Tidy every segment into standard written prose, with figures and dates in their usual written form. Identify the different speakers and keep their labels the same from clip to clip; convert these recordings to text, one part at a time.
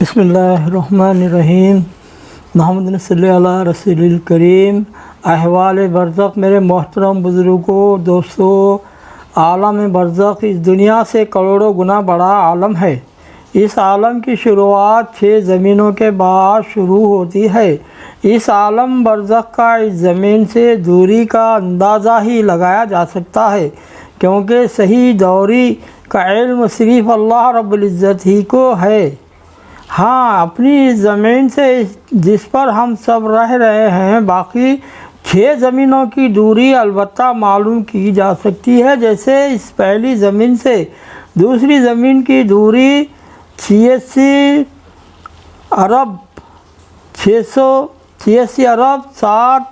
Speaker 1: بسم اللہ الرحمن الرحیم محمد صلی اللہ علیہ رسول الکریم۔ احوال برزخ میرے محترم بزرگوں، دوستوں، عالم برزخ اس دنیا سے کروڑوں گنا بڑا عالم ہے۔ اس عالم کی شروعات 6 زمینوں کے بعد شروع ہوتی ہے۔ اس عالم برزخ کا اس زمین سے دوری کا اندازہ ہی لگایا جا سکتا ہے، کیونکہ صحیح دوری کا علم صرف اللہ رب العزت ہی کو ہے۔ ہاں، اپنی زمین سے جس پر ہم سب رہ رہے ہیں، باقی 6 زمینوں کی دوری البتہ معلوم کی جا سکتی ہے۔ جیسے اس پہلی زمین سے دوسری زمین کی دوری 86 ارب 7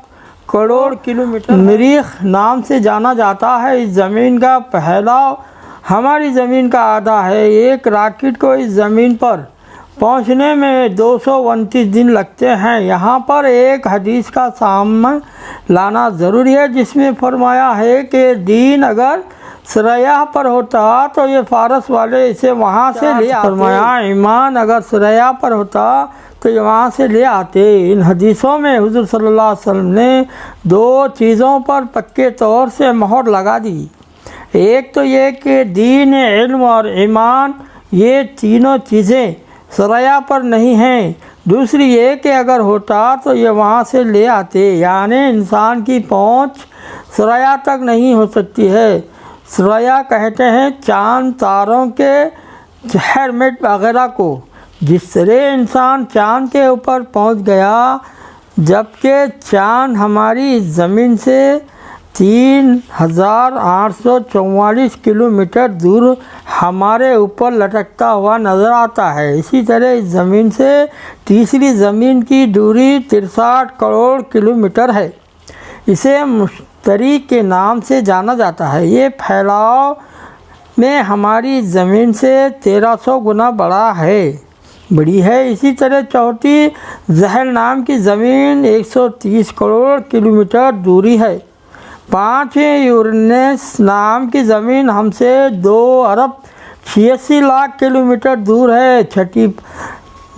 Speaker 1: کروڑ کلومیٹر مریخ نام سے جانا جاتا ہے۔ اس زمین کا پھیلاؤ ہماری زمین کا آدھا ہے۔ ایک راکٹ کو اس زمین پر پہنچنے میں 229 دن لگتے ہیں۔ یہاں پر ایک حدیث کا سامنے لانا ضروری ہے، جس میں فرمایا ہے کہ دین اگر سریا پر ہوتا تو یہ فارس والے اسے وہاں سے لے آتے۔ فرمایا ایمان اگر سریا پر ہوتا تو یہ وہاں سے لے آتے۔ ان حدیثوں میں حضور صلی اللہ علیہ وسلم نے 2 چیزوں پر پکے طور سے مہر لگا دی۔ ایک تو یہ کہ دین، علم اور ایمان، یہ تینوں چیزیں سریا پر نہیں ہیں۔ دوسری یہ کہ اگر ہوتا تو یہ وہاں سے لے آتے، یعنی انسان کی پہنچ سریا تک نہیں ہو سکتی ہے۔ سریا کہتے ہیں چاند تاروں کے ہیرمیٹ وغیرہ کو۔ جس طرح انسان چاند کے اوپر پہنچ گیا، جبکہ چاند ہماری زمین سے 3844 کلومیٹر دور ہمارے اوپر لٹکتا ہوا نظر آتا ہے۔ اسی طرح اس زمین سے تیسری زمین کی دوری 63 کروڑ کلومیٹر ہے۔ اسے مشتری کے نام سے جانا جاتا ہے۔ یہ پھیلاؤ میں ہماری زمین سے 1300 گنا بڑی ہے۔ اسی طرح چوتھی زحل نام کی زمین 130 کروڑ کلومیٹر دوری ہے۔ 5ویں یورینس نام کی زمین ہم سے 2 ارب 86 لاکھ کلومیٹر دور ہے۔ 6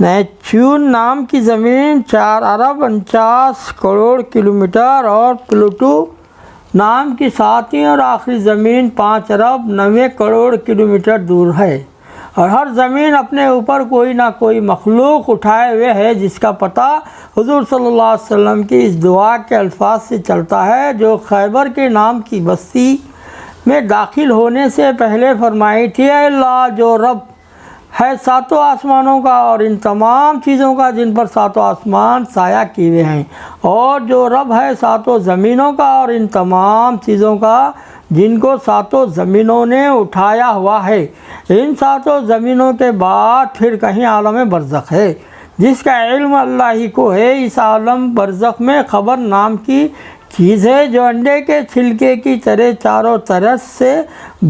Speaker 1: نیپچون نام کی زمین 4 ارب 49 کروڑ کلومیٹر اور پلوٹو نام کی 7ویں اور آخری زمین 5 ارب 90 کروڑ کلومیٹر دور ہے۔ اور ہر زمین اپنے اوپر کوئی نہ کوئی مخلوق اٹھائے ہوئے ہے، جس کا پتہ حضور صلی اللہ علیہ وسلم کی اس دعا کے الفاظ سے چلتا ہے، جو خیبر کے نام کی بستی میں داخل ہونے سے پہلے فرمائی تھی: اے اللہ، جو رب ہے 7 آسمانوں کا اور ان تمام چیزوں کا جن پر 7 آسمان سایہ کیے ہوئے ہیں، اور جو رب ہے 7 زمینوں کا اور ان تمام چیزوں کا جن کو 7 زمینوں نے اٹھایا ہوا ہے۔ ان 7 زمینوں کے بعد پھر کہیں عالم برزخ ہے، جس کا علم اللہ ہی کو ہے۔ اس عالم برزخ میں خبر نام کی چیز ہے، جو انڈے کے چھلکے کی طرح چاروں طرف سے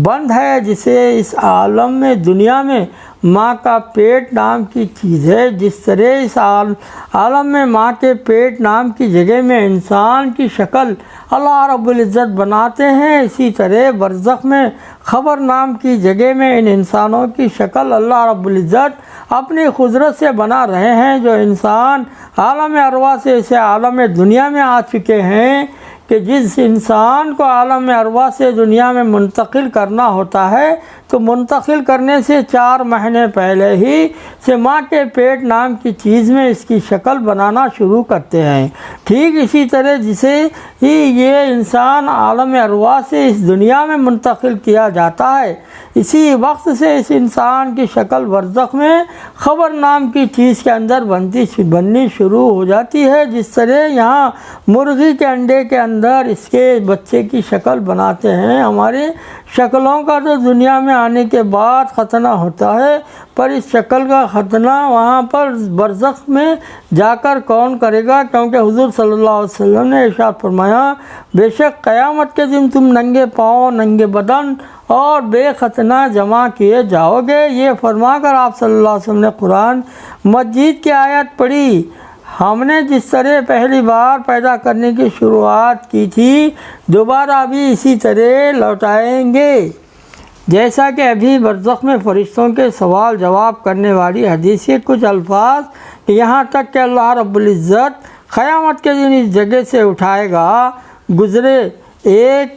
Speaker 1: بند ہے، جسے اس عالم میں دنیا میں ماں کا پیٹ نام کی چیز ہے۔ جس طرح اس عالم میں ماں کے پیٹ نام کی جگہ میں انسان کی شکل اللہ رب العزت بناتے ہیں، اسی طرح برزخ میں خبر نام کی جگہ میں ان انسانوں کی شکل اللہ رب العزت اپنی قدرت سے بنا رہے ہیں۔ جو انسان عالم ارواح سے اسے عالم دنیا میں آ چکے ہیں، کہ جس انسان کو عالم ارواح سے دنیا میں منتقل کرنا ہوتا ہے تو منتقل کرنے سے 4 مہینے پہلے ہی سے ماں کے پیٹ نام کی چیز میں اس کی شکل بنانا شروع کرتے ہیں۔ ٹھیک اسی طرح جسے ہی یہ انسان عالم ارواح سے اس دنیا میں منتقل کیا جاتا ہے، اسی وقت سے اس انسان کی شکل برزخ میں خبر نام کی چیز کے اندر بننی شروع ہو جاتی ہے۔ جس طرح یہاں مرغی کے انڈے کے اندر اس کے بچے کی شکل بناتے ہیں، ہماری شکلوں کا تو دنیا میں آنے کے بعد ختنہ ہوتا ہے، پر اس شکل کا ختنہ وہاں پر برزخ میں جا کر کون کرے گا؟ کیونکہ حضور صلی اللہ علیہ وسلم نے ارشاد فرمایا: بے شک قیامت کے دن تم ننگے پاؤں، ننگے بدن اور بے ختنہ جمع کیے جاؤ گے۔ یہ فرما کر آپ صلی اللہ علیہ وسلم نے قرآن مجید کی آیت پڑھی: ہم نے جس طرح پہلی بار پیدا کرنے کی شروعات کی تھی، دوبارہ بھی اسی طرح لوٹائیں گے۔ جیسا کہ ابھی برزخ میں فرشتوں کے سوال جواب کرنے والی حدیث کے کچھ الفاظ، یہاں تک کہ اللہ رب العزت قیامت کے دن اس جگہ سے اٹھائے گا، گزرے ایک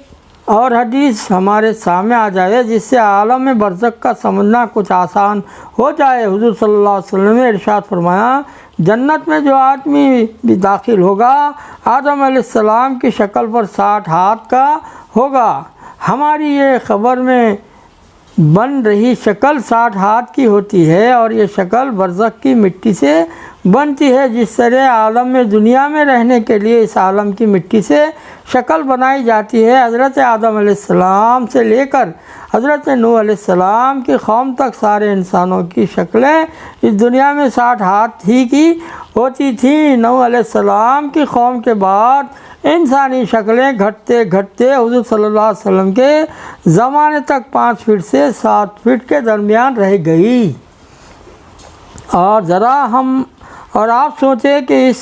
Speaker 1: اور حدیث ہمارے سامنے آ جائے جس سے عالم برزخ کا سمجھنا کچھ آسان ہو جائے۔ حضور صلی اللہ علیہ وسلم نے ارشاد فرمایا، جنت میں جو آدمی بھی داخل ہوگا آدم علیہ السلام کی شکل پر 60 ہاتھ کا ہوگا۔ ہماری یہ خبر میں بن رہی شکل 60 ہاتھ کی ہوتی ہے اور یہ شکل برزخ کی مٹی سے بنتی ہے، جس طرح عالم میں دنیا میں رہنے کے لیے اس عالم کی مٹی سے شکل بنائی جاتی ہے۔ حضرت آدم علیہ السلام سے لے کر حضرت نوح علیہ السلام کی قوم تک سارے انسانوں کی شکلیں اس دنیا میں 60 ہاتھ ہی کی ہوتی تھیں۔ نوح علیہ السلام کی قوم کے بعد انسانی شکلیں گھٹتے گھٹتے حضور صلی اللہ علیہ وسلم کے زمانے تک 5 فٹ سے 7 فٹ کے درمیان رہ گئی۔ اور آپ سوچیں کہ اس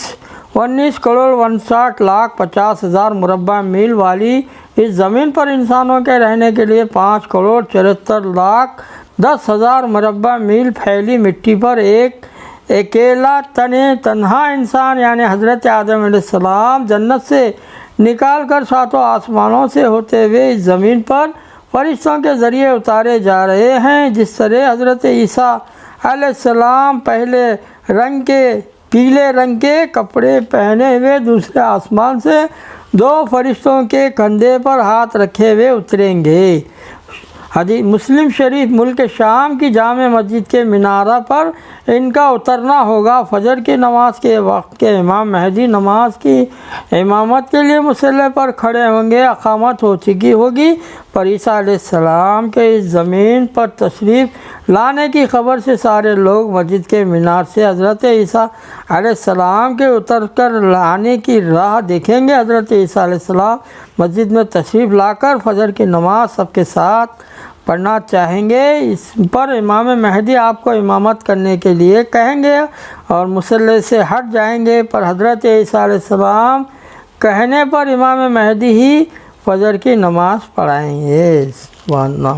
Speaker 1: 19,59,50,000 مربع میل والی اس زمین پر انسانوں کے رہنے کے لیے 5,74,10,000 مربع میل پھیلی مٹی پر ایک اکیلا تنہا انسان یعنی حضرت آدم علیہ السلام جنت سے نکال کر 7 آسمانوں سے ہوتے ہوئے اس زمین پر فرشتوں کے ذریعے اتارے جا رہے ہیں۔ جس طرح حضرت عیسیٰ علیہ السلام پیلے رنگ کے کپڑے پہنے ہوئے دوسرے آسمان سے 2 فرشتوں کے کندھے پر ہاتھ رکھے ہوئے اتریں گے۔ حدیث مسلم شریف، ملک شام کی جامع مسجد کے مینارہ پر ان کا اترنا ہوگا۔ فجر کی نماز کے وقت کے امام مہدی نماز کی امامت کے لیے مصلی پر کھڑے ہوں گے۔ اقامت ہو چکی ہوگی، پر عیسیٰ علیہ السلام کے اس زمین پر تشریف لانے کی خبر سے سارے لوگ مسجد کے مینار سے حضرت عیسیٰ علیہ السلام کے اتر کر لانے کی راہ دیکھیں گے۔ حضرت عیسیٰ علیہ السلام مسجد میں تشریف لا کر فجر کی نماز سب کے ساتھ پڑھنا چاہیں گے۔ اس پر امام مہدی آپ کو امامت کرنے کے لیے کہیں گے اور مصلی سے ہٹ جائیں گے، پر حضرت عیسیٰ علیہ السلام کہنے پر امام مہدی ہی فجر کی نماز پڑھائیں گے۔ سبحان اللہ۔